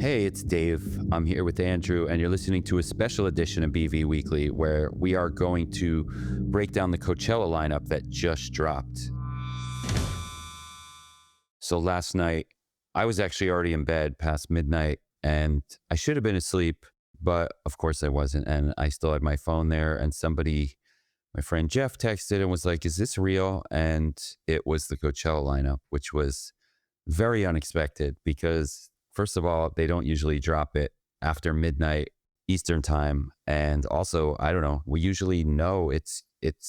Hey, it's Dave. I'm here with Andrew, and you're listening to a special edition of BV Weekly where we are going to break down the Coachella lineup that just dropped. So last night, I was actually already in bed past midnight, and I should have been asleep, but of course I wasn't. And I still had my phone there, and my friend Jeff texted and was like, "Is this real?" And it was the Coachella lineup, which was very unexpected because, first of all, they don't usually drop it after midnight Eastern time. And also, I don't know, we usually know it's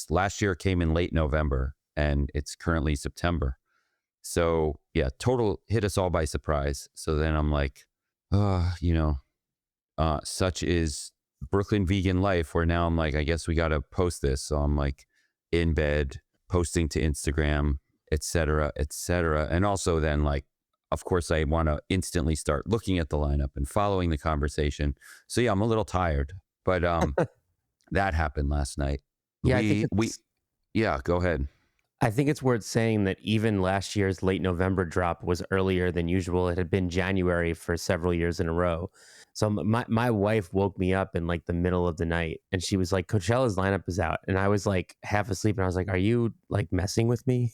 last year it came in late November and it's currently September. So yeah, total hit us all by surprise. So then I'm like, such is Brooklyn vegan life, where now I'm like, I guess we got to post this. So I'm like in bed, posting to Instagram, et cetera, et cetera. And also then, like, of course, I want to instantly start looking at the lineup and following the conversation. So yeah, I'm a little tired, but that happened last night. Yeah, Yeah, go ahead. I think it's worth saying that even last year's late November drop was earlier than usual. It had been January for several years in a row. So my wife woke me up in like the middle of the night and she was like, Coachella's lineup is out. And I was like half asleep and I was like, are you like messing with me?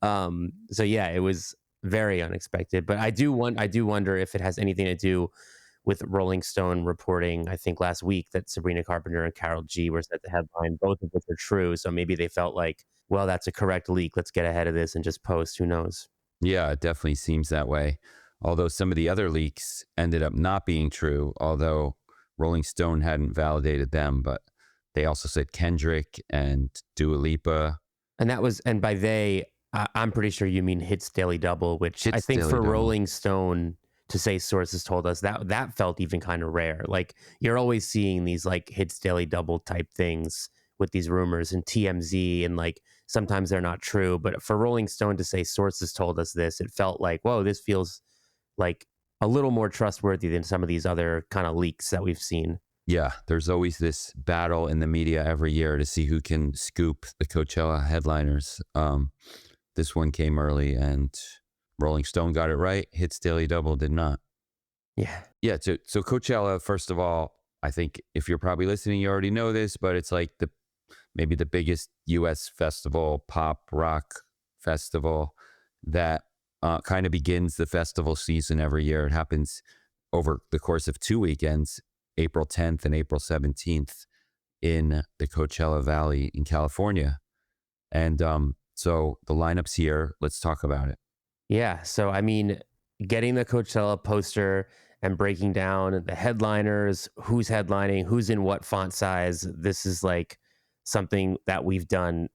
So yeah, it was very unexpected. But I do wonder if it has anything to do with Rolling Stone reporting, I think last week, that Sabrina Carpenter and Karol G were set to headline, both of which are true. So maybe they felt like, well, that's a correct leak. Let's get ahead of this and just post. Who knows? Yeah, it definitely seems that way. Although some of the other leaks ended up not being true, although Rolling Stone hadn't validated them, but they also said Kendrick and Dua Lipa. And by they, I'm pretty sure you mean Hits Daily Double, which I think for Rolling Stone to say sources told us, that felt even kind of rare. Like, you're always seeing these like Hits Daily Double type things with these rumors and TMZ, and like sometimes they're not true. But for Rolling Stone to say sources told us this, it felt like, whoa, this feels like a little more trustworthy than some of these other kind of leaks that we've seen. Yeah, there's always this battle in the media every year to see who can scoop the Coachella headliners. This one came early and Rolling Stone got it right. Hits Daily Double did not. Yeah. Yeah. So Coachella, first of all, I think if you're probably listening, you already know this, but it's like maybe the biggest US festival, pop rock festival that kind of begins the festival season every year. It happens over the course of 2 weekends, April 10th and April 17th in the Coachella Valley in California. And so the lineup's here. Let's talk about it. Yeah. So, I mean, getting the Coachella poster and breaking down the headliners, who's headlining, who's in what font size. This is like something that we've done,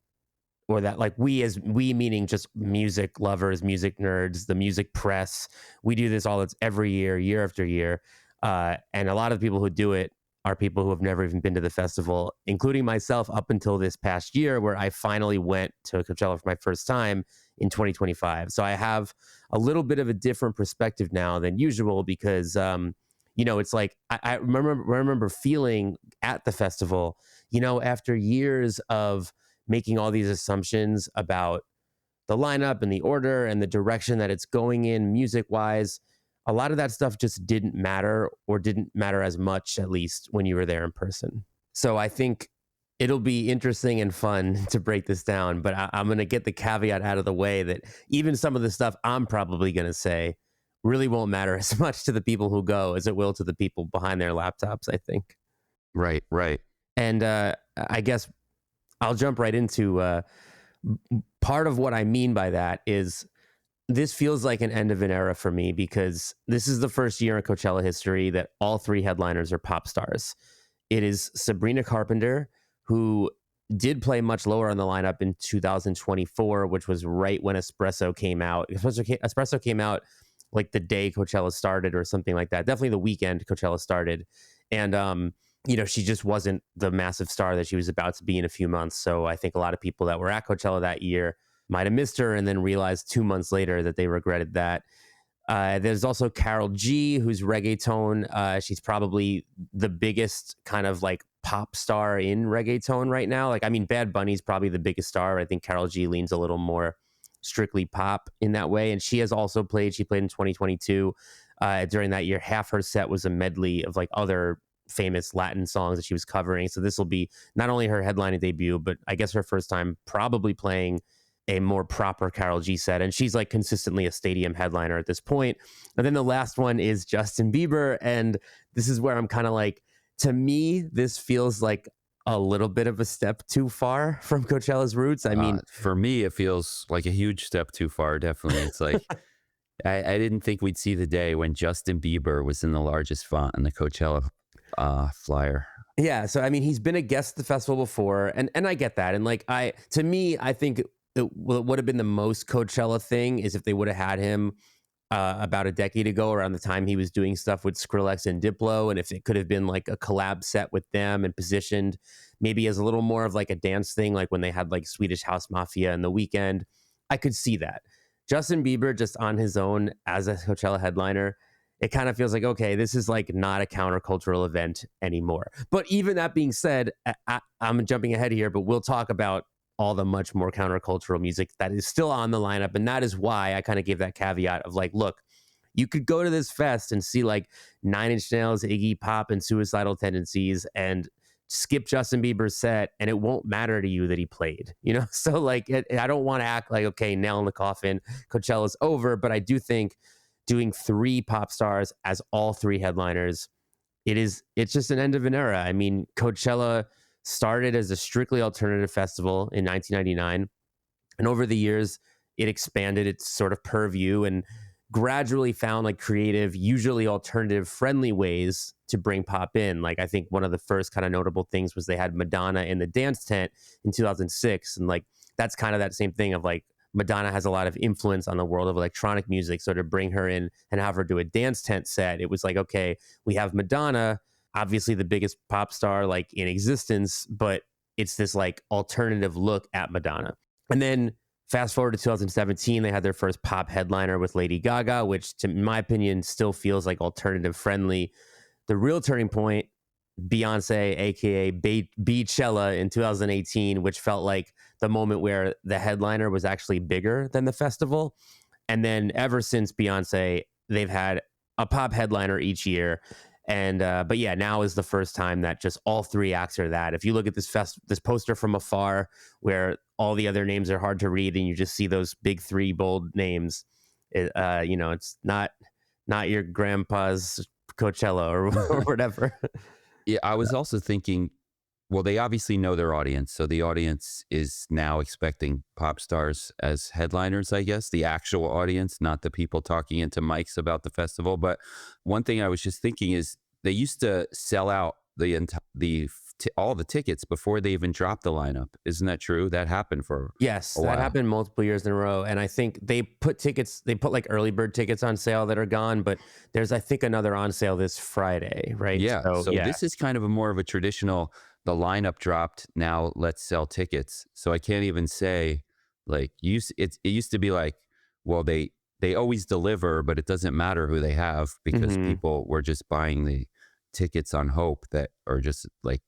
or that like we meaning just music lovers, music nerds, the music press. We do this every year after year. And a lot of the people who do it are people who have never even been to the festival, including myself up until this past year, where I finally went to Coachella for my first time in 2025. So I have a little bit of a different perspective now than usual because, it's like I remember feeling at the festival, after years of making all these assumptions about the lineup and the order and the direction that it's going in music wise. A lot of that stuff just didn't matter, or didn't matter as much, at least when you were there in person. So I think it'll be interesting and fun to break this down, but I'm going to get the caveat out of the way that even some of the stuff I'm probably going to say really won't matter as much to the people who go as it will to the people behind their laptops, I think. Right. And I guess I'll jump right into part of what I mean by that is this feels like an end of an era for me, because this is the first year in Coachella history that all three headliners are pop stars. It is Sabrina Carpenter, who did play much lower on the lineup in 2024, which was right when Espresso came out. Espresso came out like the day Coachella started or something like that. Definitely the weekend Coachella started. And, she just wasn't the massive star that she was about to be in a few months. So I think a lot of people that were at Coachella that year might have missed her and then realized 2 months later that they regretted that. There's also Karol G, who's reggaeton. She's probably the biggest kind of like pop star in reggaeton right now. Like, I mean, Bad Bunny's probably the biggest star. I think Karol G leans a little more strictly pop in that way. And she played in 2022. during that year. Half her set was a medley of like other famous Latin songs that she was covering. So this will be not only her headlining debut, but I guess her first time probably playing a more proper Karol G set. And she's like consistently a stadium headliner at this point. And then the last one is Justin Bieber. And this is where I'm kind of like, to me, this feels like a little bit of a step too far from Coachella's roots. I mean, for me, it feels like a huge step too far. Definitely. It's like, I didn't think we'd see the day when Justin Bieber was in the largest font in the Coachella flyer. yeah. So, I mean, he's been a guest at the festival before, and I get that. And like, to me, I think what would have been the most Coachella thing is if they would have had him about a decade ago, around the time he was doing stuff with Skrillex and Diplo, and if it could have been like a collab set with them and positioned maybe as a little more of like a dance thing, like when they had like Swedish House Mafia and The Weeknd, I could see that. Justin Bieber just on his own as a Coachella headliner, it kind of feels like, okay, this is like not a countercultural event anymore. But even that being said, I'm jumping ahead here, but we'll talk about all the much more countercultural music that is still on the lineup. And that is why I kind of gave that caveat of like, look, you could go to this fest and see like Nine Inch Nails, Iggy Pop, and Suicidal Tendencies and skip Justin Bieber's set, and it won't matter to you that he played, you know? So like, I don't want to act like, okay, nail in the coffin, Coachella's over, but I do think doing 3 pop stars as all 3 headliners, it's just an end of an era. I mean, Coachella started as a strictly alternative festival in 1999. And over the years, it expanded its sort of purview and gradually found like creative, usually alternative friendly ways to bring pop in. Like, I think one of the first kind of notable things was they had Madonna in the dance tent in 2006. And like, that's kind of that same thing of like, Madonna has a lot of influence on the world of electronic music. So to bring her in and have her do a dance tent set, it was like, okay, we have Madonna, obviously the biggest pop star like in existence, but it's this like alternative look at Madonna. And then fast forward to 2017, they had their first pop headliner with Lady Gaga, which to my opinion still feels like alternative friendly. The real turning point, Beyonce, aka Beachella in 2018, which felt like the moment where the headliner was actually bigger than the festival. And then ever since Beyonce, they've had a pop headliner each year. And but yeah, now is the first time that just all 3 acts are that. If you look at this poster from afar, where all the other names are hard to read, and you just see those big 3 bold names, you know, it's not your grandpa's Coachella or whatever. Yeah, I was also thinking, well, they obviously know their audience. So the audience is now expecting pop stars as headliners, I guess, the actual audience, not the people talking into mics about the festival. But one thing I was just thinking is they used to sell out all the tickets before they even dropped the lineup. Isn't that true? That happened for Yes, a that while. happened multiple years in a row. And I think they put like early bird tickets on sale that are gone, but there's, I think, another on sale this Friday, right? Yeah. So So yeah. this is kind of a more of a traditional, the lineup dropped, now let's sell tickets. So I can't even say like it used to be like, well, they always deliver, but it doesn't matter who they have because Mhm. people were just buying the tickets on hope that, or just like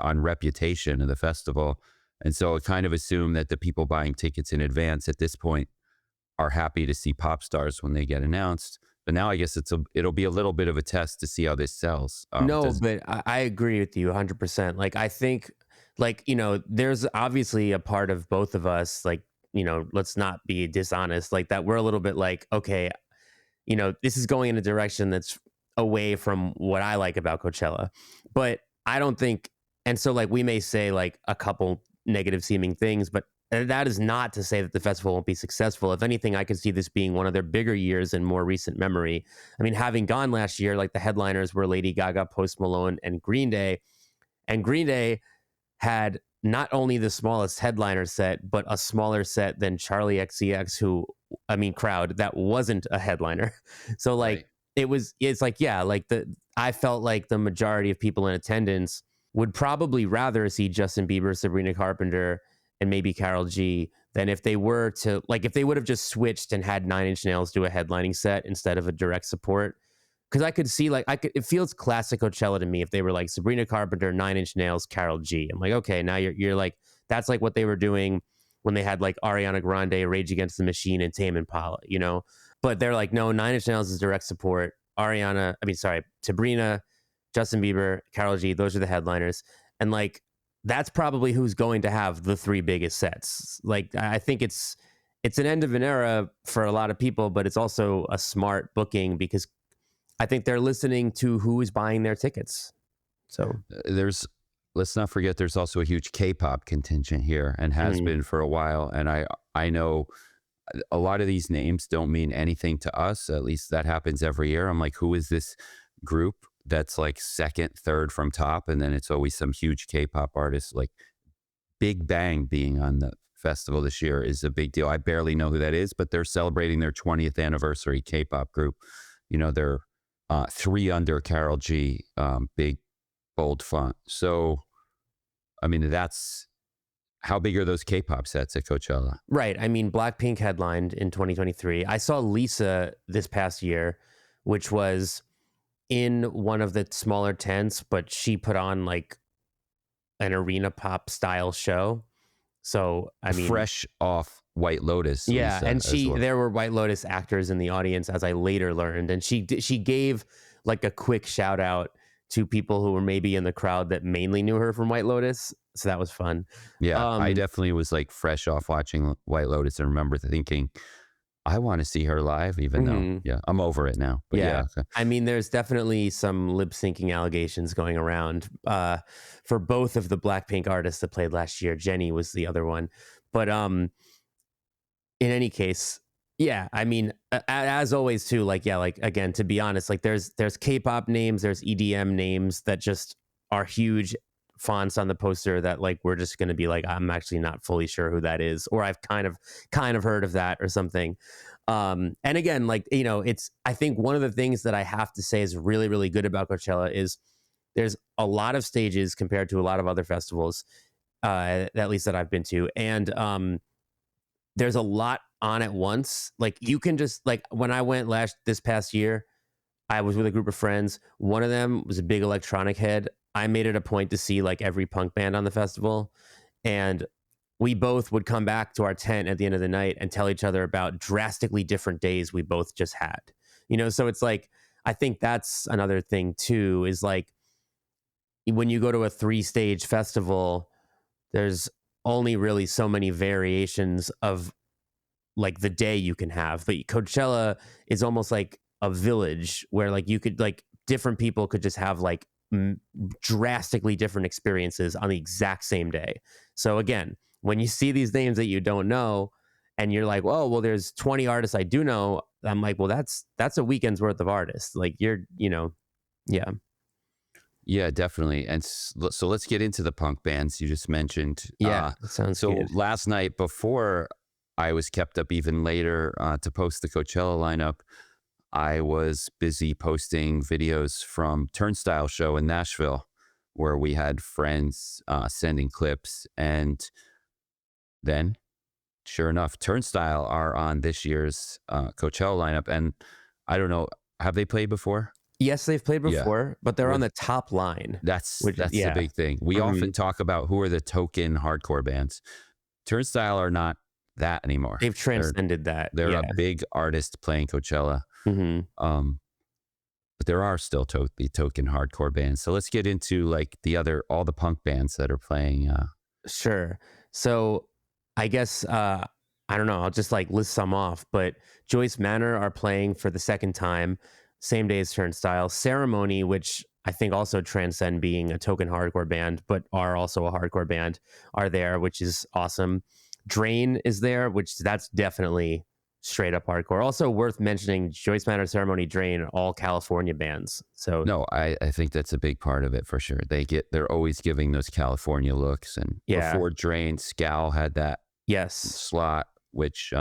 on reputation of the festival. And so it kind of assumed that the people buying tickets in advance at this point are happy to see pop stars when they get announced. But now I guess it'll be a little bit of a test to see how this sells. No, but I agree with you 100%. Like, I think, like, you know, there's obviously a part of both of us, like, you know, let's not be dishonest, like that we're a little bit like, okay, you know, this is going in a direction that's away from what I like about Coachella. But I don't think, and so like we may say like a couple negative seeming things, but that is not to say that the festival won't be successful. If anything, I could see this being one of their bigger years in more recent memory. I mean, having gone last year, like the headliners were Lady Gaga, Post Malone, and Green Day. And Green Day had not only the smallest headliner set, but a smaller set than Charlie XCX, crowd that wasn't a headliner. So like Right. it's like, yeah, like I felt like the majority of people in attendance would probably rather see Justin Bieber, Sabrina Carpenter, and maybe Karol G than if they were to, like, if they would have just switched and had Nine Inch Nails do a headlining set instead of a direct support. Because I could see, like, it feels classic Coachella to me if they were like Sabrina Carpenter, Nine Inch Nails, Karol G. I'm like, okay, now you're like, that's like what they were doing when they had like Ariana Grande, Rage Against the Machine, and Tame Impala, you know? But they're like, no, Nine Inch Nails is direct support. Sabrina, Justin Bieber, Karol G, those are the headliners. And like, that's probably who's going to have the three biggest sets. Like, I think it's an end of an era for a lot of people, but it's also a smart booking because I think they're listening to who is buying their tickets. So let's not forget, there's also a huge K-pop contingent here and has been for a while. And I know a lot of these names don't mean anything to us. At least that happens every year. I'm like, who is this group that's like second, third from top? And then it's always some huge K-pop artist. Like Big Bang being on the festival this year is a big deal. I barely know who that is, but they're celebrating their 20th anniversary, K-pop group. You know, they're 3 under Karol G, big, bold font. So, I mean, that's how big are those K-pop sets at Coachella? right. I mean, Blackpink headlined in 2023. I saw Lisa this past year, which was in one of the smaller tents, but she put on like an arena pop style show. So, I mean, fresh off White Lotus. yeah, Lisa, and as well. there were White Lotus actors in the audience, as I later learned, and she gave like a quick shout out to people who were maybe in the crowd that mainly knew her from White Lotus. So that was fun. Yeah, I definitely was like fresh off watching White Lotus and remember thinking, I want to see her live, even though, yeah, I'm over it now. But yeah. Okay. I mean, there's definitely some lip syncing allegations going around for both of the Blackpink artists that played last year. Jennie was the other one. But in any case, yeah, I mean, as always too, like, yeah, like again, to be honest, like there's K-pop names, there's EDM names that just are huge fonts on the poster that like we're just going to be like, I'm actually not fully sure who that is, or I've kind of heard of that or something. And again, like, you know, I think one of the things that I have to say is really, really good about Coachella is there's a lot of stages compared to a lot of other festivals, at least that I've been to. And there's a lot on at once. Like you can just like, when I went this past year, I was with a group of friends. One of them was a big electronic head. I made it a point to see like every punk band on the festival. And we both would come back to our tent at the end of the night and tell each other about drastically different days we both just had. You know, so it's like, I think that's another thing too, is like when you go to a 3-stage festival, there's only really so many variations of like the day you can have. But Coachella is almost like a village where like you could like different people could just have like drastically different experiences on the exact same day. So again, when you see these names that you don't know and you're like, oh, well, there's 20 artists I do know. I'm like, well, that's a weekend's worth of artists. Like yeah. Yeah, definitely. And so let's get into the punk bands you just mentioned. Yeah, that sounds good. So last night, before I was kept up even later to post the Coachella lineup, I was busy posting videos from Turnstile show in Nashville, where we had friends sending clips. And then, sure enough, Turnstile are on this year's Coachella lineup. And I don't know, have they played before? Yes, they've played before, but they're on the top line. That's the big thing. We often talk about who are the token hardcore bands. Turnstile are not that anymore. They've transcended that. They're a big artist playing Coachella. But there are still the token hardcore bands. So let's get into like all the punk bands that are playing. Sure. So I guess I don't know. I'll just like list some off. But Joyce Manor are playing for the second time, same day as Turnstile. Ceremony, which I think also transcend being a token hardcore band, but are also a hardcore band, are there, which is awesome. Drain is there, which that's definitely straight up hardcore. Also worth mentioning, Joyce Manor, Ceremony, Drain, all California bands. So no, I think that's a big part of it for sure. They're always giving those California looks. And before Drain, Scowl had that slot, which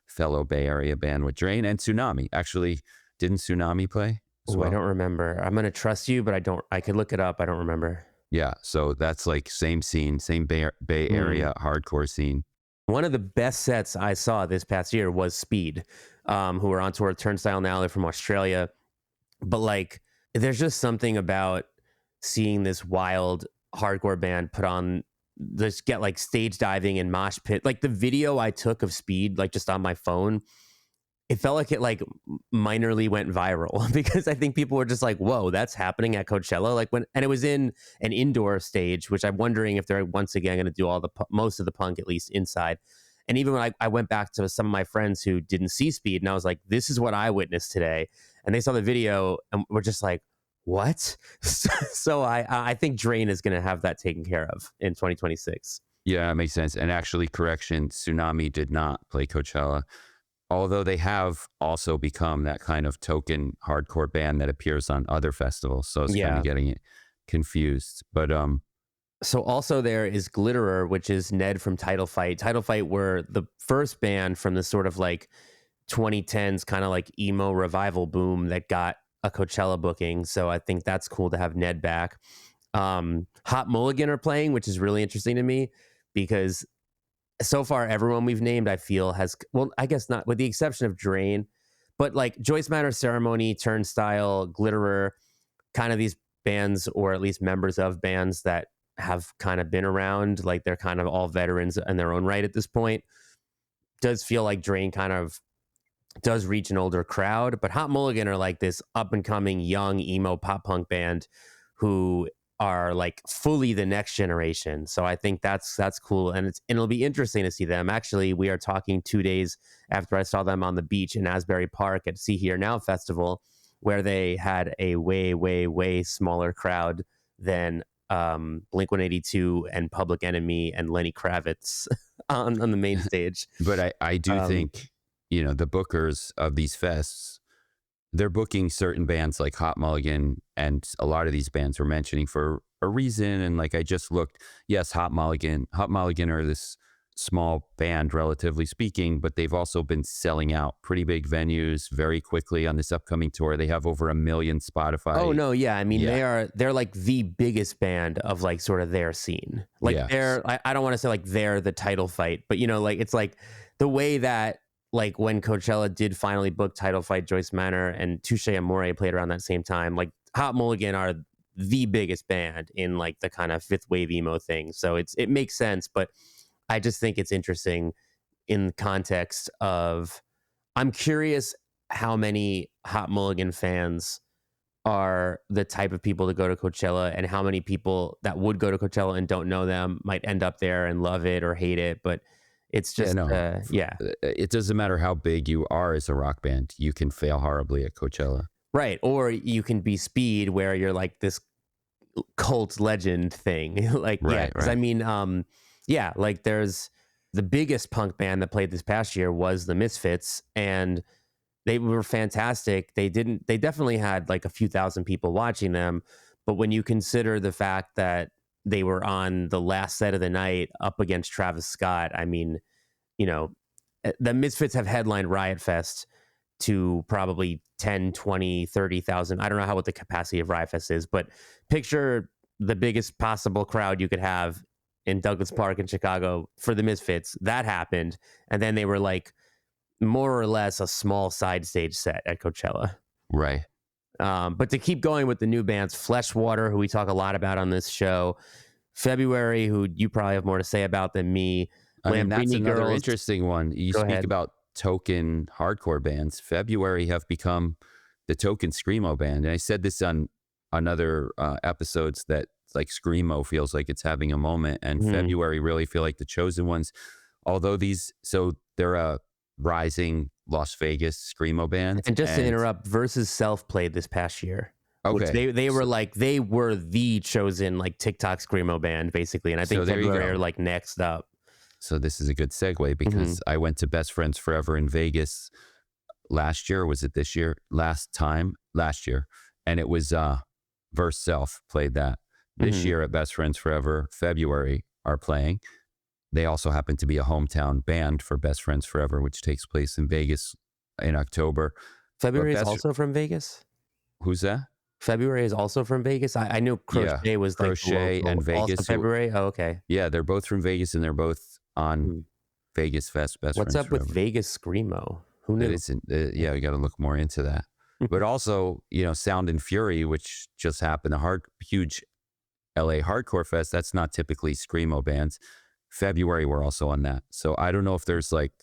fellow Bay Area band with Drain, and Tsunami. Actually, didn't Tsunami play? I don't remember. I'm gonna trust you, but I could look it up. I don't remember. Yeah, so that's like same scene, same Bay Area hardcore scene. One of the best sets I saw this past year was Speed, who are on tour with Turnstile now. They're from Australia. But like, there's just something about seeing this wild hardcore band put on, just get like stage diving and mosh pit. Like the video I took of Speed, like just on my phone, it felt like it like minorly went viral because I think people were just like, whoa, that's happening at Coachella. Like and it was in an indoor stage, which I'm wondering if they're once again going to do most of the punk, at least inside. And even when I went back to some of my friends who didn't see Speed, and I was like, this is what I witnessed today. And they saw the video and were just like, what? So I think Drain is going to have that taken care of in 2026. Yeah, it makes sense. And actually, correction, Tsunami did not play Coachella, although they have also become that kind of token hardcore band that appears on other festivals. So I was kind of getting it confused. But so also there is Glitterer, which is Ned from Title Fight. Title Fight were the first band from the sort of like 2010s kind of like emo revival boom that got a Coachella booking. So I think that's cool to have Ned back. Hot Mulligan are playing, which is really interesting to me because so far everyone we've named I feel has, well, I guess not with the exception of Drain, but like Joyce Manor Ceremony, Turnstile, Glitterer, kind of these bands or at least members of bands that have kind of been around, like they're kind of all veterans in their own right at this point. Does feel like Drain kind of does reach an older crowd, but Hot Mulligan are like this up and coming young emo pop punk band who are like fully the next generation. So I think that's cool, and it'll be interesting to see them. Actually, we are talking 2 days after I saw them on the beach in Asbury Park at See Here Now Festival, where they had a way smaller crowd than Blink-182 and Public Enemy and Lenny Kravitz on the main stage. But I do think, you know, the bookers of these fests, they're booking certain bands like Hot Mulligan, and a lot of these bands we're mentioning for a reason. And like I just looked, yes, Hot Mulligan are this small band, relatively speaking, but they've also been selling out pretty big venues very quickly on this upcoming tour. They have over 1 million Spotify. Oh no, yeah. I mean, they're like the biggest band of like sort of their scene. Like I don't want to say like they're the Title Fight, but you know, like it's like the way that like when Coachella did finally book Title Fight, Joyce Manor and Touche Amore played around that same time. Like Hot Mulligan are the biggest band in like the kind of fifth wave emo thing. So it makes sense, but I just think it's interesting in context of, I'm curious how many Hot Mulligan fans are the type of people to go to Coachella, and how many people that would go to Coachella and don't know them might end up there and love it or hate it. But it's just, it doesn't matter how big you are as a rock band. You can fail horribly at Coachella. Right. Or you can be Speed, where you're like this cult legend thing. Like, right. I mean, like there's the biggest punk band that played this past year was the Misfits, and they were fantastic. They definitely had like a few thousand people watching them. But when you consider the fact that they were on the last set of the night up against Travis Scott, I mean, you know, the Misfits have headlined Riot Fest to probably 10, 20, 30,000. I don't know what the capacity of Riot Fest is, but picture the biggest possible crowd you could have in Douglas Park in Chicago for the Misfits. That happened. And then they were like more or less a small side stage set at Coachella. Right. But to keep going with the new bands, Fleshwater, who we talk a lot about on this show, February, who you probably have more to say about than me. I mean, that's another Girls. interesting one. You Go speak ahead. about token hardcore bands. February have become the token screamo band. And I said this on other episodes that like screamo feels like it's having a moment, and February really feel like the chosen ones. Although they're a rising Las Vegas screamo band. And just to interrupt, Versus Self played this past year. Okay. They were the chosen like TikTok screamo band basically, and I think February are like next up. So this is a good segue because I went to Best Friends Forever in Vegas last year. Was it this year? Last year. And it was Verse Self played that. This year at Best Friends Forever, February are playing. They also happen to be a hometown band for Best Friends Forever, which takes place in Vegas in October. February is also from Vegas? Who's that? February is also from Vegas? I knew Crochet was like Crochet and Vegas. Also February? Oh, okay. Yeah, they're both from Vegas, and they're both on Vegas Fest. What's up with Vegas Screamo? Who knew? We got to look more into that. But also, you know, Sound and Fury, which just happened, a huge LA hardcore fest. That's not typically screamo bands. February, we're also on that. So I don't know if there's like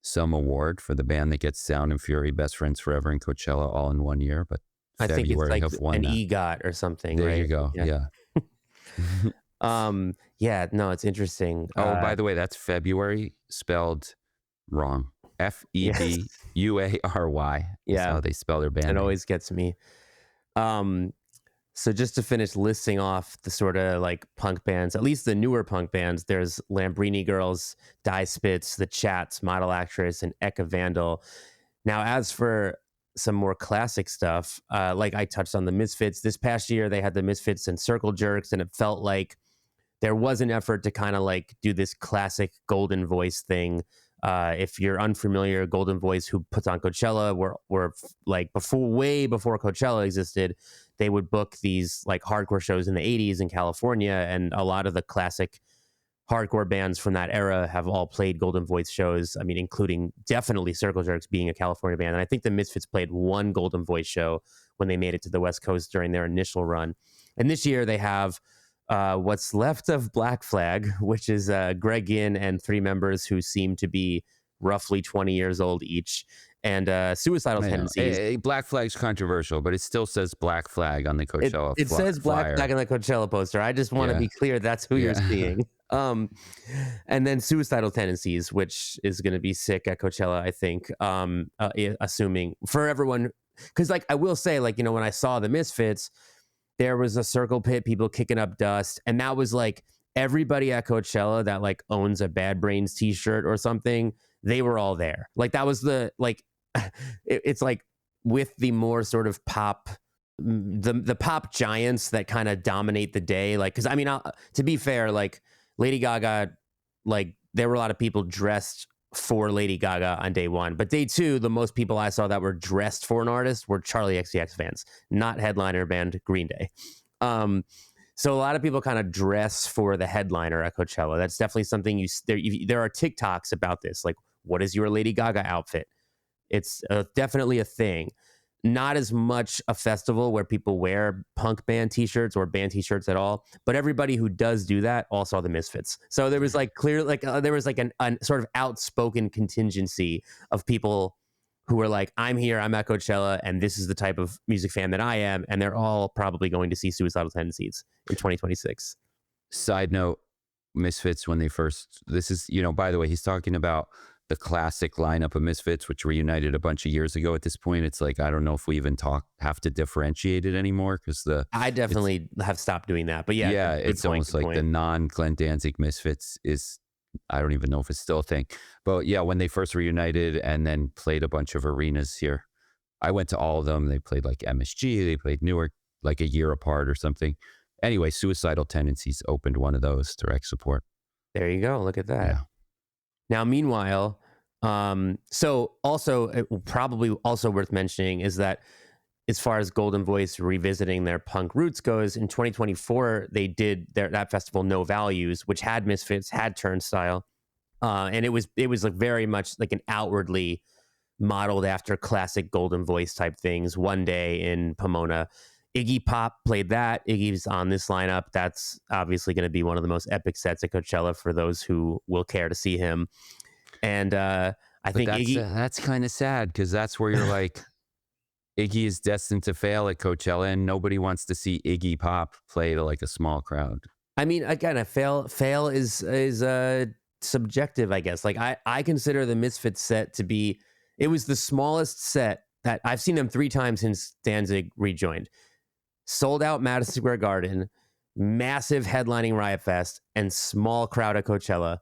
some award for the band that gets Sound and Fury, Best Friends Forever, and Coachella all in 1 year, but I think it's February like have won an that. EGOT or something, There right? you go. Yeah. Yeah. Yeah, no, it's interesting. Oh, by the way, that's February spelled wrong. Yes. February is Yeah, how they spell their it band name. always gets me. Um, so just to finish listing off the sort of like punk bands, at least the newer punk bands, there's Lambrini Girls, Die Spitz, The Chats, Model Actress, and Eka Vandal. Now, as for some more classic stuff, like I touched on the Misfits, this past year they had the Misfits and Circle Jerks, and it felt like there was an effort to kind of like do this classic Goldenvoice thing. If you're unfamiliar, Goldenvoice, who puts on Coachella, were like way before Coachella existed, they would book these like hardcore shows in the 80s in California, and a lot of the classic hardcore bands from that era have all played Goldenvoice shows. I mean, including definitely Circle Jerks being a California band. And I think the Misfits played one Goldenvoice show when they made it to the West Coast during their initial run. And this year they have what's left of Black Flag, which is Greg Ginn and three members who seem to be roughly 20 years old each, and Suicidal Tendencies. Black Flag's controversial, but it still says Black Flag on the Coachella It says Black flyer. Flag on the Coachella poster. I just want to Yeah. be clear that's who you're Yeah. seeing. And then Suicidal Tendencies, which is going to be sick at Coachella, I think. Assuming for everyone, because like I will say, like, you know, when I saw the Misfits, there was a circle pit, people kicking up dust, and that was like everybody at Coachella that like owns a Bad Brains t-shirt or something. They were all there. Like that was the like it's like with the more sort of pop the pop giants that kind of dominate the day, like because I mean to be fair, like Lady Gaga, like there were a lot of people dressed for Lady Gaga on day one, but day two the most people I saw that were dressed for an artist were Charlie XCX fans, not headliner band Green Day. So a lot of people kind of dress for the headliner at Coachella. That's definitely something there are TikToks about this, like what is your Lady Gaga outfit? It's definitely a thing. Not as much a festival where people wear punk band t-shirts or band t-shirts at all, but everybody who does do that all saw the Misfits. So there was like there was like an sort of outspoken contingency of people who were like, I'm here, I'm at Coachella, and this is the type of music fan that I am, and they're all probably going to see Suicidal Tendencies in 2026. Side note, Misfits, when they first, this is, you know, by the way, he's talking about the classic lineup of Misfits, which reunited a bunch of years ago. At this point, it's like, I don't know if we even have to differentiate it anymore, because I definitely have stopped doing that. But yeah, it's almost like the non-Glenn Danzig Misfits is, I don't even know if it's still a thing. But yeah, when they first reunited and then played a bunch of arenas here, I went to all of them. They played like MSG, they played Newark like a year apart or something. Anyway, Suicidal Tendencies opened one of those, direct support. There you go. Look at that. Yeah. Now, meanwhile, so also probably also worth mentioning is that as far as Goldenvoice revisiting their punk roots goes, in 2024 they did that festival No Values, which had Misfits, had Turnstile, and it was like very much like an outwardly modeled after classic Goldenvoice type things. One Day in Pomona, Iggy Pop played that. Iggy's on this lineup. That's obviously going to be one of the most epic sets at Coachella for those who will care to see him. And I think that's kind of sad, because that's where you're like, Iggy is destined to fail at Coachella, and nobody wants to see Iggy Pop play to like a small crowd. I mean, again, a fail is subjective, I guess. Like I consider the Misfits set to be, it was the smallest set that I've seen them 3 times since Danzig rejoined. Sold out Madison Square Garden, massive headlining Riot Fest, and small crowd at Coachella.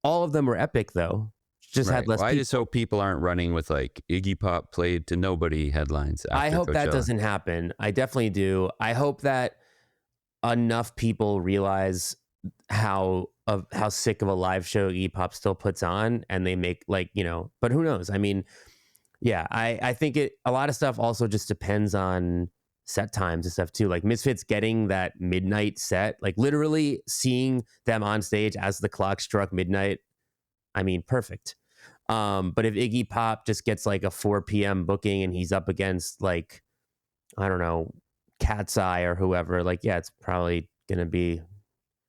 All of them were epic, though. Just had less. I just hope people aren't running with like Iggy Pop played to nobody headlines. I hope Coachella. that doesn't happen. I definitely do. I hope that enough people realize how sick of a live show Iggy Pop still puts on, and they make, like, you know. But who knows? I mean, yeah, I think a lot of stuff also just depends on set times and stuff too. Like Misfits getting that midnight set, like literally seeing them on stage as the clock struck midnight. I mean, perfect. But if Iggy Pop just gets like a 4 p.m. booking and he's up against, like, I don't know, Cat's Eye or whoever, like, yeah, it's probably gonna be,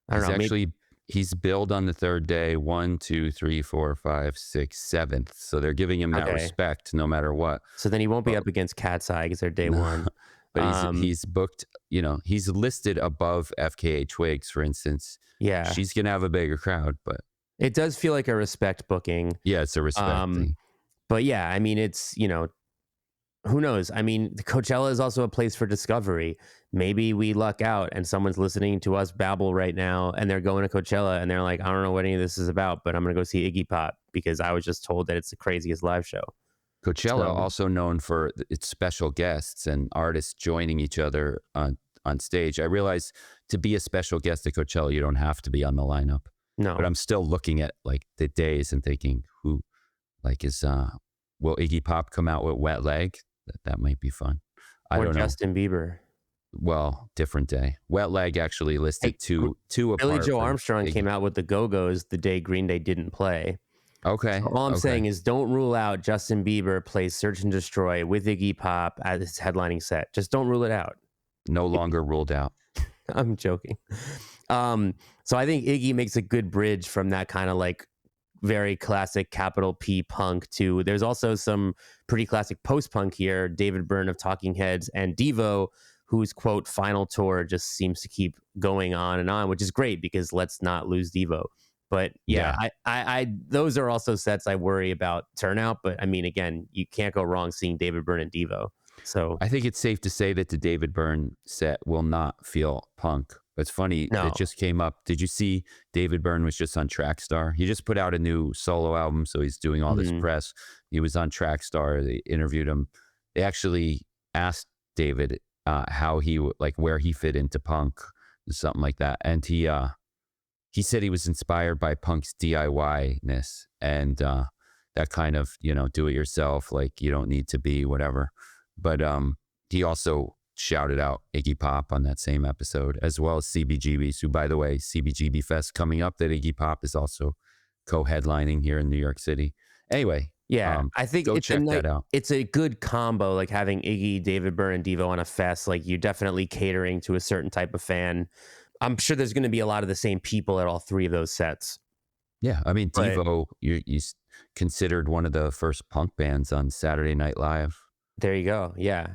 I don't know. He's billed on the third day, 1, 2, 3, 4, 5, 6, 7th. So they're giving him that Okay. respect no matter what. So then he won't be But up against Cat's Eye because they're day no, one. but Um, he's booked, he's listed above FKA Twigs, for instance. yeah, She's gonna have a bigger crowd, but it does feel like a respect booking. yeah, it's a respect Um, thing. but yeah, I mean, it's, who knows? I mean, the Coachella is also a place for discovery. Maybe we luck out and someone's listening to us babble right now and they're going to Coachella and they're like, I don't know what any of this is about, but I'm going to go see Iggy Pop because I was just told that it's the craziest live show. Coachella, So, also known for its special guests and artists joining each other on stage. I realize to be a special guest at Coachella, you don't have to be on the lineup. But no. I'm still looking at like the days and thinking, who like will Iggy Pop come out with Wet Leg? That might be fun. I Or don't know. Justin Bieber. Well, different day. Wet Leg actually listed Hey, two Billy apart Joe for Armstrong Iggy. came out with the Go-Go's the day Green Day didn't play. Okay. So all I'm okay. saying is don't rule out Justin Bieber plays Search and Destroy with Iggy Pop as his headlining set. Just don't rule it out. No longer ruled out. I'm joking. So I think Iggy makes a good bridge from that kind of like very classic capital P punk to there's also some pretty classic post-punk here. David Byrne of Talking Heads and Devo, whose quote final tour just seems to keep going on, which is great because let's not lose Devo. But yeah, I those are also sets I worry about turnout. But I mean, again, you can't go wrong seeing David Byrne and Devo. So I think it's safe to say that the David Byrne set will not feel punk. But it's funny, no, it just came up. Did you see David Byrne was just on Trackstar? He just put out a new solo album, so he's doing all this press. He was on Trackstar. They interviewed him. They actually asked David how he like where he fit into punk, something like that, and he said he was inspired by punk's DIY-ness and that kind of do it yourself, like you don't need to be whatever. But he also shouted out Iggy Pop on that same episode, as well as CBGB's, who, by the way, CBGB Fest coming up, that Iggy Pop is also co-headlining here in New York City. Anyway, yeah, I think go it's check that out. It's a good combo, like having Iggy, David Byrne, and Devo on a fest. Like you're definitely catering to a certain type of fan. I'm sure there's going to be a lot of the same people at all three of those sets. Yeah, I mean, But- Devo, you considered one of the first punk bands on Saturday Night Live. There you go. Yeah.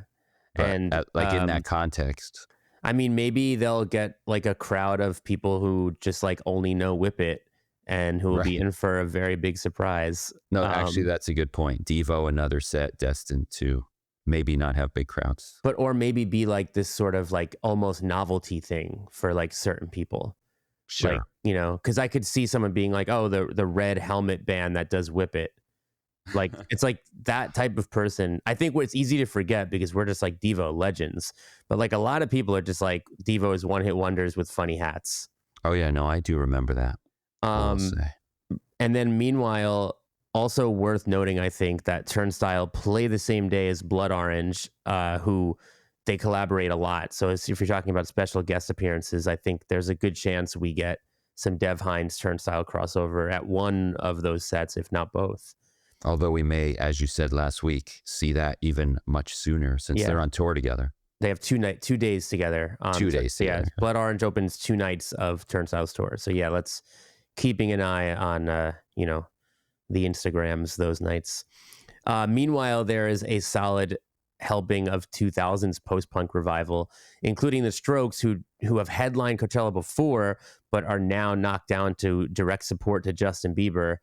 But And in that context, I mean, maybe they'll get like a crowd of people who just like only know Whip It and who will be in for a very big surprise. No, actually, that's a good point. Devo, another set destined to maybe not have big crowds. Or maybe be like this sort of like almost novelty thing for like certain people. Sure. Like, because I could see someone being like, oh, the red helmet band that does Whip It. Like, it's like that type of person. I think it's easy to forget because we're just like Devo legends. But like a lot of people are just like Devo's one-hit wonders with funny hats. Oh, yeah. No, I do remember that. I will say. And then meanwhile, also worth noting, I think, that Turnstile play the same day as Blood Orange, who they collaborate a lot. So if you're talking about special guest appearances, I think there's a good chance we get some Dev Hynes Turnstile crossover at one of those sets, if not both. Although we may, as you said last week, see that even much sooner since they're on tour together. They have 2 days together. 2 days Yeah, together. Blood Orange opens 2 nights of Turnstile's tour. So yeah, let's keeping an eye on the Instagrams those nights. Meanwhile, there is a solid helping of 2000s post-punk revival, including the Strokes, who have headlined Coachella before, but are now knocked down to direct support to Justin Bieber,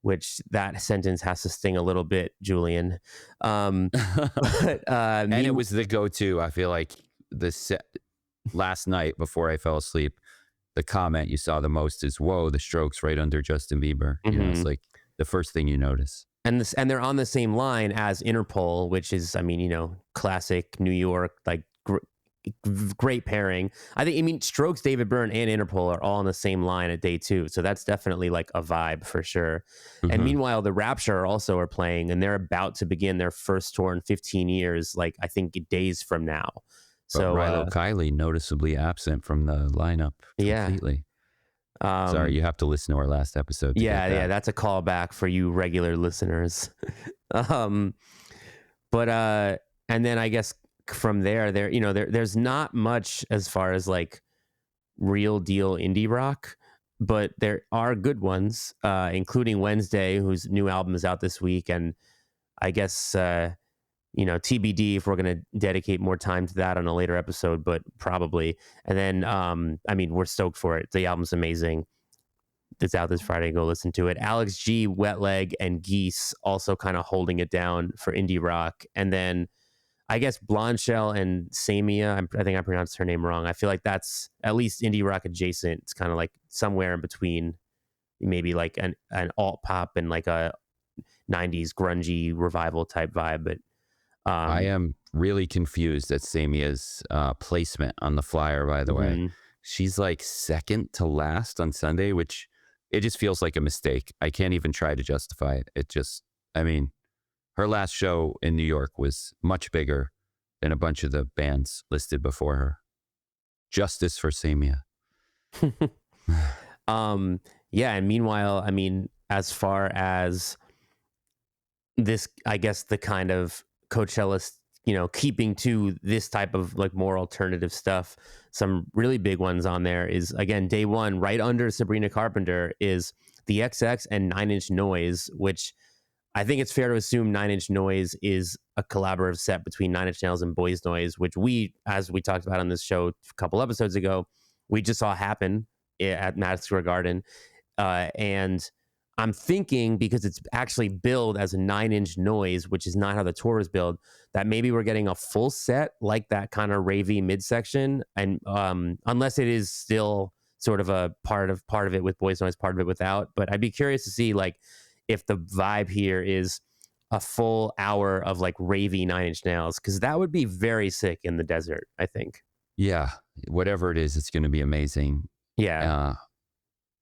which that sentence has to sting a little bit, Julian. And it was the go-to. I feel like last night before I fell asleep, the comment you saw the most is, whoa, the Strokes right under Justin Bieber. It's like the first thing you notice. And they're on the same line as Interpol, which is, classic New York, like great pairing. I mean, Strokes, David Byrne, and Interpol are all on the same line at day 2. So that's definitely like a vibe for sure. And meanwhile, the Rapture also are playing, and they're about to begin their first tour in 15 years, like I think days from now. But So Rilo Kiley noticeably absent from the lineup completely. Sorry, you have to listen to our last episode. Yeah, that's a callback for you regular listeners. And then I guess from there's not much as far as like real deal indie rock. but there are good ones, including Wednesday, whose new album is out this week. And I guess, TBD if we're going to dedicate more time to that on a later episode, but probably. And then, we're stoked for it. The album's amazing. It's out this Friday. Go listen to it. Alex G, Wet Leg, and Geese also kind of holding it down for indie rock. And then I guess Blonde Shell and Samia, I think I pronounced her name wrong. I feel like that's at least indie rock adjacent. It's kind of like somewhere in between, maybe like an alt pop and like a 90s grungy revival type vibe. But I am really confused at Samia's placement on the flyer, by the way. She's like second to last on Sunday, which it just feels like a mistake. I can't even try to justify it. Her last show in New York was much bigger than a bunch of the bands listed before her. Justice for Samia. And meanwhile, as far as this, I guess the kind of Coachella, keeping to this type of like more alternative stuff, some really big ones on there is, again, day one, right under Sabrina Carpenter, is the XX and 9 Inch Noise, which I think it's fair to assume 9 Inch Noise is a collaborative set between 9 Inch Nails and Boys Noize, which as we talked about on this show a couple episodes ago, we just saw happen at Madison Square Garden. And I'm thinking, because it's actually billed as a 9 Inch Noise, which is not how the tour is billed, that maybe we're getting a full set like that kind of ravey midsection. And unless it is still sort of a part of it with Boys Noize, part of it without. But I'd be curious to see like if the vibe here is a full hour of like ravey 9 Inch Nails, because that would be very sick in the desert, I think. Yeah, whatever it is, it's going to be amazing. Yeah.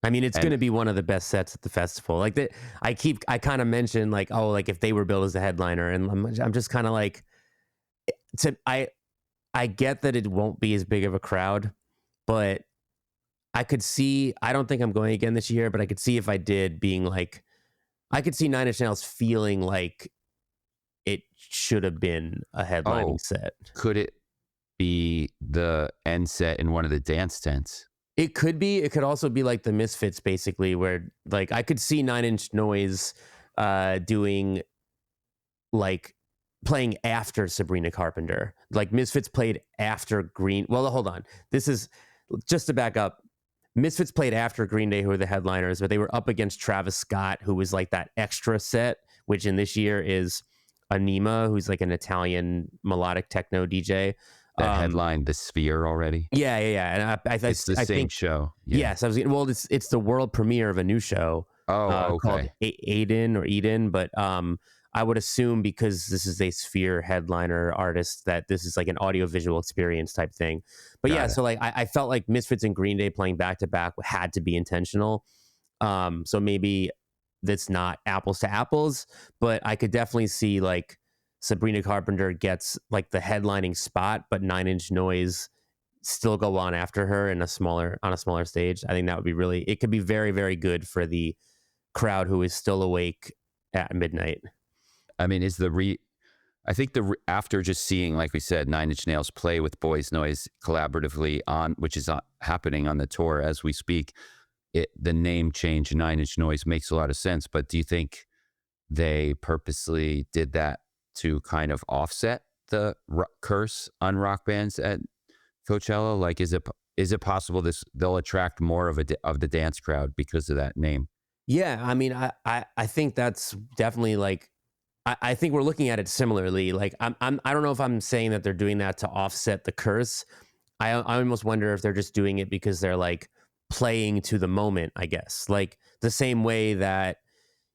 It's going to be one of the best sets at the festival. Like I kind of mentioned like, oh, like if they were billed as a headliner, and I'm just kind of like, I get that it won't be as big of a crowd, but I don't think I'm going again this year, but I could see if I did being like, I could see 9 Inch Nails feeling like it should have been a headlining set. Could it be the end set in one of the dance tents? It could be. It could also be like the Misfits, basically, where like I could see 9 Inch Noise doing like playing after Sabrina Carpenter. Like Misfits played after Green. Well, hold on. This is just to back up. Misfits played after Green Day, who were the headliners, but they were up against Travis Scott, who was like that extra set, which in this year is Anima, who's like an Italian melodic techno DJ. That headlined the Sphere already. Yeah. And it's the same show. Yeah. Yes, it's the world premiere of a new show. Okay. Called Eden. But I would assume, because this is a Sphere headliner artist, that this is like an audiovisual experience type thing. But so like I felt like Misfits and Green Day playing back to back had to be intentional. So maybe that's not apples to apples, but I could definitely see like Sabrina Carpenter gets like the headlining spot, but 9 Inch Noise still go on after her on a smaller stage. I think that would be it could be very, very good for the crowd who is still awake at midnight. After just seeing, like we said, 9 Inch Nails play with Boys Noize collaboratively which is happening on the tour as we speak, the name change 9 Inch Noise makes a lot of sense. But do you think they purposely did that to kind of offset the curse on rock bands at Coachella? Like, is it possible they'll attract more of the dance crowd because of that name? Yeah, I think that's definitely like, I think we're looking at it similarly. Like, I don't know if I'm saying that they're doing that to offset the curse. I almost wonder if they're just doing it because they're like playing to the moment, I guess. Like the same way that,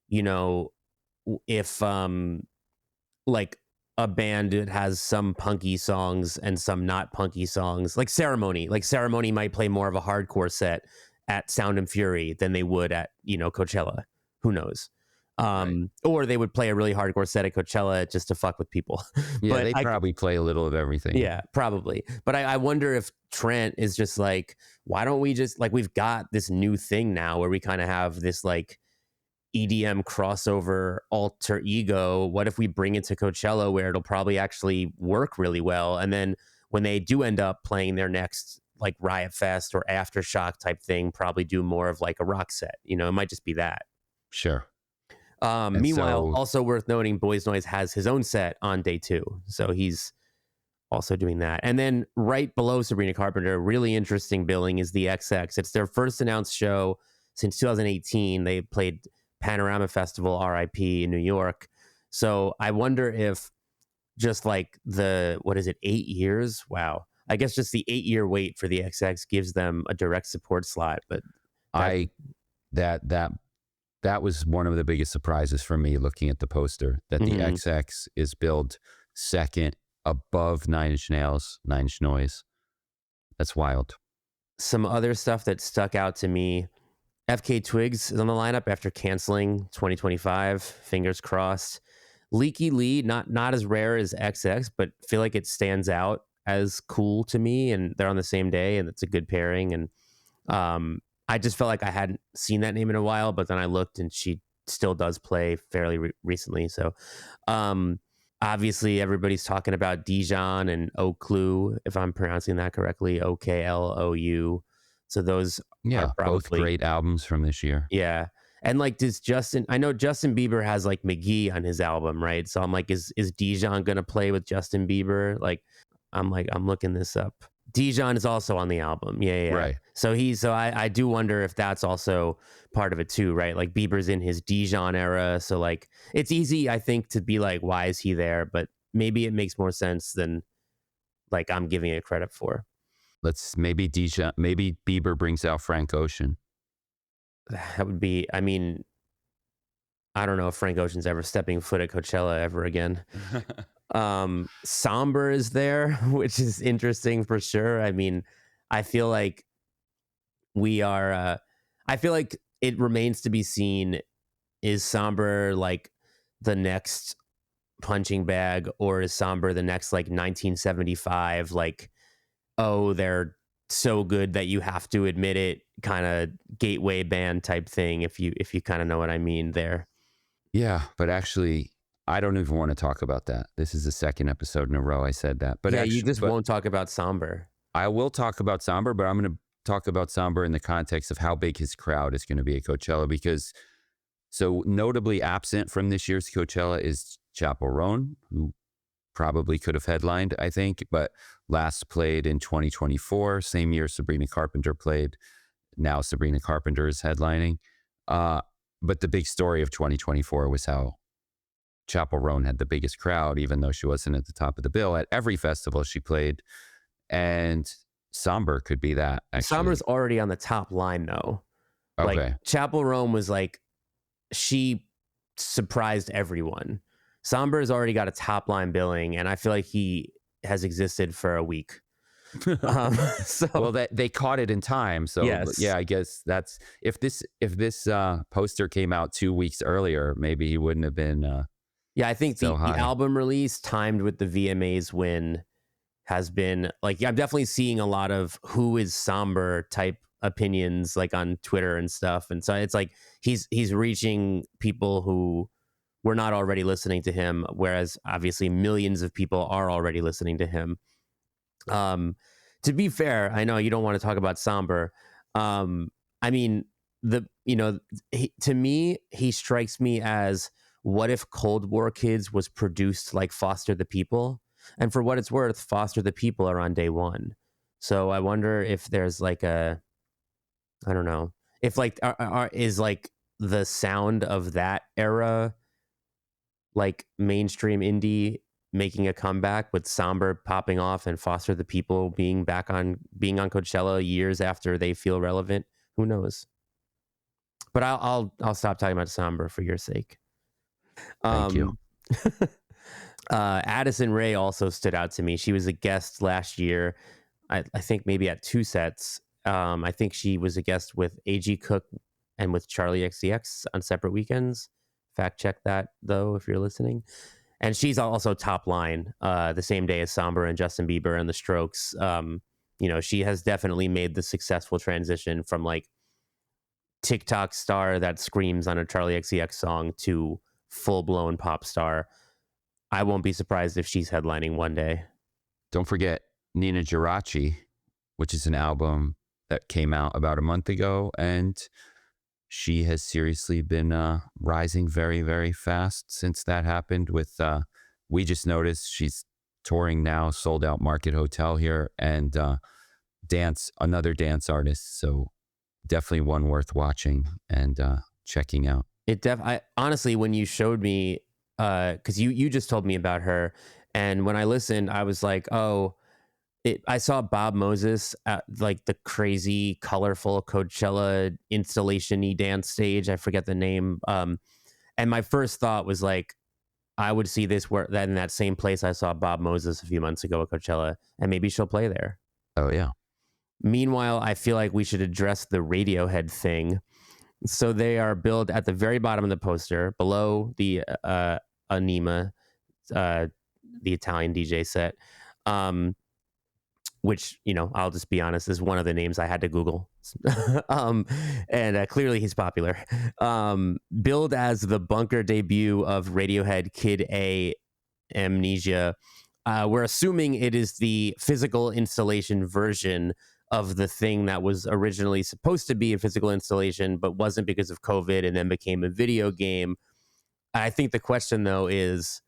if like a band that has some punky songs and some not punky songs, like Ceremony might play more of a hardcore set at Sound and Fury than they would at, Coachella. Who knows? Right. Or they would play a really hardcore set at Coachella just to fuck with people. Yeah, but they probably play a little of everything. Yeah, probably. But I wonder if Trent is just like, why don't we just, like, we've got this new thing now where we kind of have this like EDM crossover alter ego. What if we bring it to Coachella, where it'll probably actually work really well? And then when they do end up playing their next like Riot Fest or Aftershock type thing, probably do more of like a rock set. You know, it might just be that. Sure. And Meanwhile, so, also worth noting, Boys Noize has his own set on day 2. So he's also doing that. And then right below Sabrina Carpenter, really interesting billing is the XX. It's their first announced show since 2018. They played Panorama Festival, RIP, in New York. So I wonder if just like what is it, 8 years? Wow. I guess just the 8-year wait for the XX gives them a direct support slot. But that was one of the biggest surprises for me looking at the poster, that the XX is billed second above Nine Inch Nails, Nine Inch Noise. That's wild. Some other stuff that stuck out to me, FK Twigs is on the lineup after canceling 2025. Fingers crossed. Leaky Lee, not as rare as XX, but feel like it stands out as cool to me, and they're on the same day, and it's a good pairing. And I just felt like I hadn't seen that name in a while, but then I looked, and she still does play fairly recently. So obviously everybody's talking about Dijon and Oklou, if I'm pronouncing that correctly, Oklou. So those are probably both great albums from this year. Yeah. And like, I know Justin Bieber has like McGee on his album, right? So I'm like, is Dijon going to play with Justin Bieber? I'm looking this up. Dijon is also on the album. Yeah. Right. So I do wonder if that's also part of it too, right? Like Bieber's in his Dijon era. So like, it's easy, I think, to be like, why is he there? But maybe it makes more sense than like I'm giving it credit for. Maybe Bieber brings out Frank Ocean. That would be, I mean, I don't know if Frank Ocean's ever stepping foot at Coachella ever again. Somber is there, which is interesting for sure. I mean, I feel like I feel like it remains to be seen, is Somber like the next Punching Bag, or is Somber the next like 1975, like, oh, they're so good that you have to admit it kind of gateway band type thing, if you kind of know what I mean there. Yeah, but actually, I don't even want to talk about that. This is the second episode in a row I said that. But yeah, you just won't talk about Somber. I will talk about Somber, but I'm going to talk about Somber in the context of how big his crowd is going to be at Coachella, because so notably absent from this year's Coachella is Chappell Roan, who probably could have headlined, I think, but last played in 2024, same year Sabrina Carpenter played. Now Sabrina Carpenter is headlining. But the big story of 2024 was how Chappell Roan had the biggest crowd, even though she wasn't at the top of the bill at every festival she played. And Somber could be that, actually. Somber's already on the top line, though. Okay. Like, Chappell Roan was like, she surprised everyone. Somber's already got a top line billing, and I feel like he has existed for a week. Well, they caught it in time. So yes. Yeah, I guess that's, if this poster came out 2 weeks earlier, maybe he wouldn't have been. Yeah, I think so the album release timed with the VMAs win has been like, I'm definitely seeing a lot of who is Somber type opinions like on Twitter and stuff, and so it's like he's reaching people who were not already listening to him, whereas obviously millions of people are already listening to him. To be fair, I know you don't want to talk about Somber. I mean, to me, he strikes me as, what if Cold War Kids was produced like Foster the People? And for what it's worth, Foster the People are on day one. So I wonder if there's like I don't know, if like is like the sound of that era like mainstream indie making a comeback, with Somber popping off and Foster the People being on Coachella years after they feel relevant. Who knows? But I'll stop talking about Somber for your sake. Thank you. Addison Rae also stood out to me. She was a guest last year, I think maybe at 2 sets. I think she was a guest with A.G. Cook and with Charlie XCX on separate weekends. Fact check that, though, if you're listening. And she's also top line the same day as Somber and Justin Bieber and The Strokes. She has definitely made the successful transition from like TikTok star that screams on a Charlie XCX song to full-blown pop star. I won't be surprised if she's headlining one day. Don't forget Nina Geraci which is an album that came out about a month ago. And she has seriously been rising very, very fast since that happened. With We Just Noticed, she's touring now, sold out Market Hotel here, and another dance artist. So definitely one worth watching and checking out. I honestly, when you showed me, because you just told me about her, and when I listened, I was like, oh, I saw Bob Moses at like the crazy, colorful Coachella installation-y dance stage. I forget the name. And my first thought was like, I would see this in that same place I saw Bob Moses a few months ago at Coachella, and maybe she'll play there. Oh, yeah. Meanwhile, I feel like we should address the Radiohead thing. So they are billed at the very bottom of the poster, below the Anima, the Italian DJ set, which, I'll just be honest, is one of the names I had to Google. And clearly he's popular. Billed as the bunker debut of Radiohead Kid A, Amnesia. We're assuming it is the physical installation version of the thing that was originally supposed to be a physical installation, but wasn't because of COVID and then became a video game. I think the question, though, is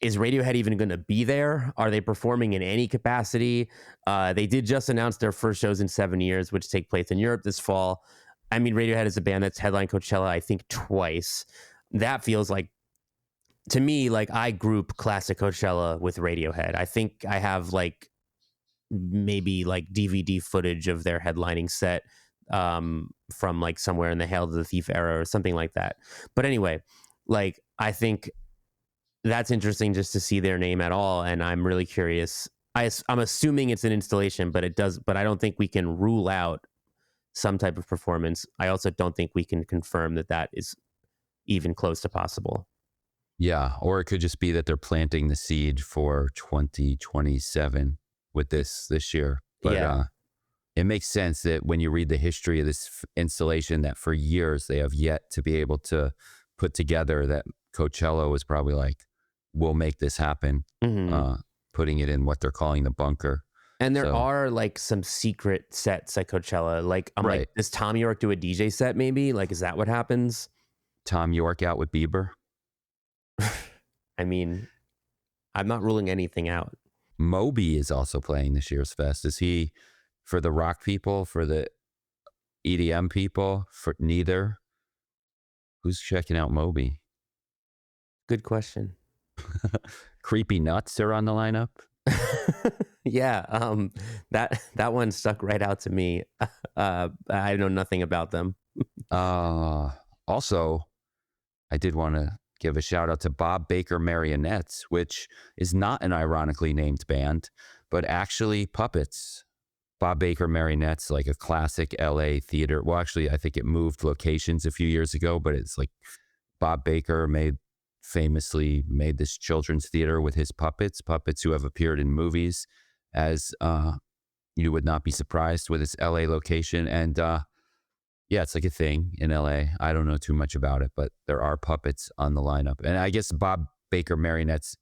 Radiohead even going to be there? Are they performing in any capacity? They did just announce their first shows in 7 years, which take place in Europe this fall. I mean, Radiohead is a band that's headlined Coachella, I think, twice. That feels like, to me, like I group classic Coachella with Radiohead. I think I have like maybe like DVD footage of their headlining set from like somewhere in the Hail to the Thief era or something like that. But anyway, like I think that's interesting just to see their name at all, and I'm really curious. I'm assuming it's an installation, but I don't think we can rule out some type of performance. I also don't think we can confirm that is even close to possible. Yeah, or it could just be that they're planting the seed for 2027 with this year. But it makes sense that when you read the history of this installation, that for years they have yet to be able to put together, that Coachella was probably like, we'll make this happen, putting it in what they're calling the bunker. And there are like some secret sets at Coachella. Like, I'm like, does Tom York do a DJ set maybe? Like, is that what happens? Tom York out with Bieber? I mean, I'm not ruling anything out. Moby is also playing this year's fest. Is he for the rock people, for the EDM people, for neither? Who's checking out Moby? Good question. Creepy Nuts are on the lineup. Yeah, that one stuck right out to me. I know nothing about them. Also, I did want to give a shout out to Bob Baker Marionettes, which is not an ironically named band, but actually puppets. Bob Baker Marionettes, like a classic LA theater. Well, actually, I think it moved locations a few years ago, but it's like Bob Baker famously made this children's theater with his puppets who have appeared in movies, as you would not be surprised with its LA location. And yeah, it's like a thing in LA. I don't know too much about it, but there are puppets on the lineup. And I guess Bob Baker Marionettes,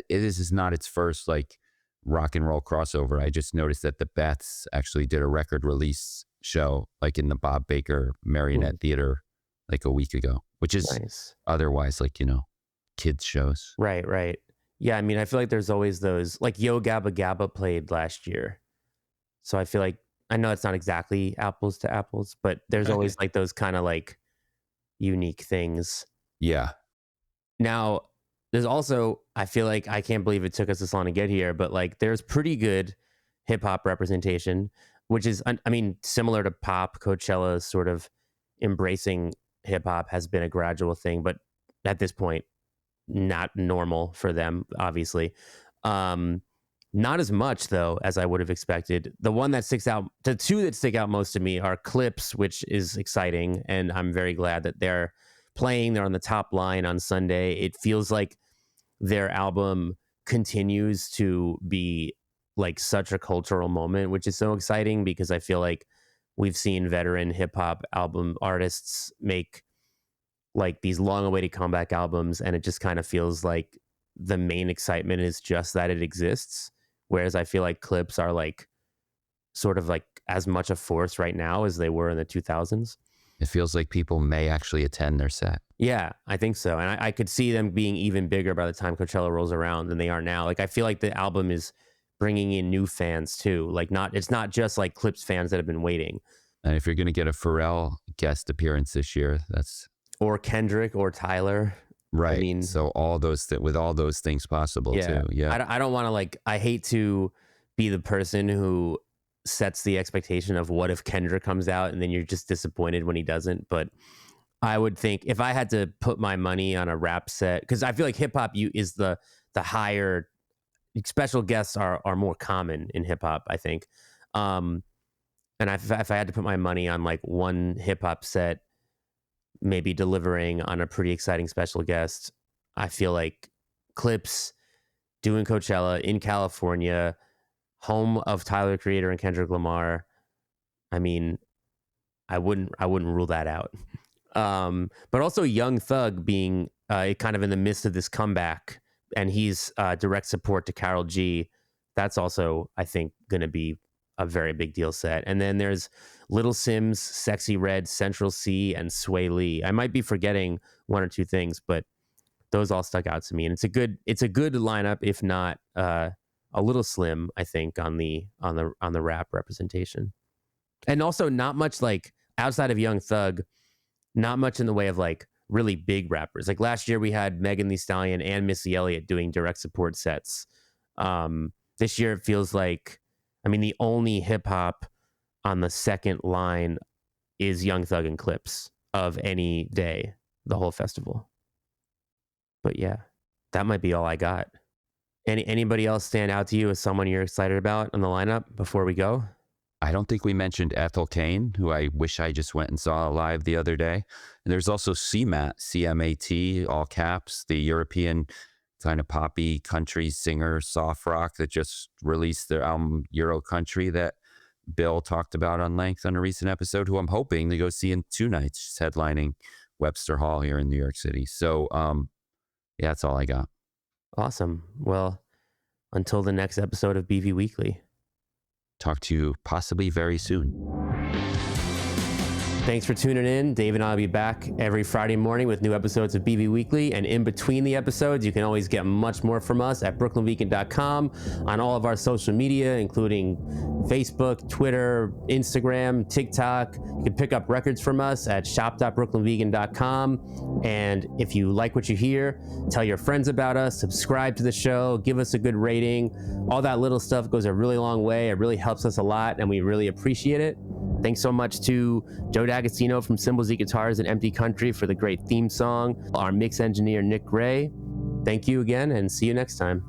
this is not its first like rock and roll crossover. I just noticed that the Beths actually did a record release show like in the Bob Baker Marionette Theater like a week ago, which is nice. Otherwise like, kids shows. Right. Yeah, I mean, I feel like there's always those, like Yo Gabba Gabba played last year. So I feel like, I know it's not exactly apples to apples, but there's always like those kind of like unique things. Yeah. Now, there's also, I feel like, I can't believe it took us this long to get here, but like there's pretty good hip hop representation, which is, I mean, similar to pop. Coachella sort of embracing hip hop has been a gradual thing, but at this point, not normal for them, obviously. Not as much, though, as I would have expected. The two that stick out most to me are Clipse, which is exciting, and I'm very glad that they're playing. They're on the top line on Sunday. It feels like their album continues to be like such a cultural moment, which is so exciting because I feel like we've seen veteran hip hop album artists make like these long awaited comeback albums, and it just kind of feels like the main excitement is just that it exists. Whereas I feel like Clipse are like sort of like as much a force right now as they were in the 2000s. It feels like people may actually attend their set. Yeah, I think so. And I could see them being even bigger by the time Coachella rolls around than they are now. Like, I feel like the album is bringing in new fans too. Like, it's not just like Clipse fans that have been waiting. And if you're going to get a Pharrell guest appearance this year, that's... Or Kendrick or Tyler. Right. I mean, so all those with all those things possible too. Yeah. I don't want to like, I hate to be the person who sets the expectation of what if Kendrick comes out and then you're just disappointed when he doesn't. But I would think if I had to put my money on a rap set, because I feel like hip hop is the higher special guests are more common in hip hop, I think. And if I had to put my money on like one hip hop set, maybe delivering on a pretty exciting special guest, I feel like Clipse doing Coachella in California, home of Tyler, the Creator, and Kendrick Lamar. I mean, I wouldn't rule that out. But also Young Thug being kind of in the midst of this comeback, and he's direct support to Karol G. That's also, I think, going to be a very big deal set. And then there's Little Sims, Sexy Red, Central C, and Sway Lee. I might be forgetting one or two things, but those all stuck out to me. And it's a good lineup, if not a little slim, I think, on the rap representation. And also not much, like, outside of Young Thug, not much in the way of like really big rappers. Like last year we had Megan Thee Stallion and Missy Elliott doing direct support sets. This year it feels like, I mean, the only hip hop on the second line is Young Thug and Clipse of any day, the whole festival. But yeah, that might be all I got. Anybody else stand out to you as someone you're excited about on the lineup before we go? I don't think we mentioned Ethel Cain, who I wish I just went and saw live the other day. And there's also CMAT, CMAT, all caps, the European kind of poppy country singer, soft rock that just released their album Euro Country that Bill talked about on length on a recent episode, who I'm hoping to go see in 2 nights. She's headlining Webster Hall here in New York City. So yeah, that's all I got. Awesome. Well, until the next episode of BV Weekly. Talk to you possibly very soon. Thanks for tuning in. Dave and I will be back every Friday morning with new episodes of BV Weekly. And in between the episodes, you can always get much more from us at BrooklynVegan.com, on all of our social media, including Facebook, Twitter, Instagram, TikTok. You can pick up records from us at shop.brooklynvegan.com. And if you like what you hear, tell your friends about us, subscribe to the show, give us a good rating. All that little stuff goes a really long way. It really helps us a lot, and we really appreciate it. Thanks so much to Joe D'Agostino from Cymbal Z Guitars and Empty Country for the great theme song. Our mix engineer, Nick Gray. Thank you again, and see you next time.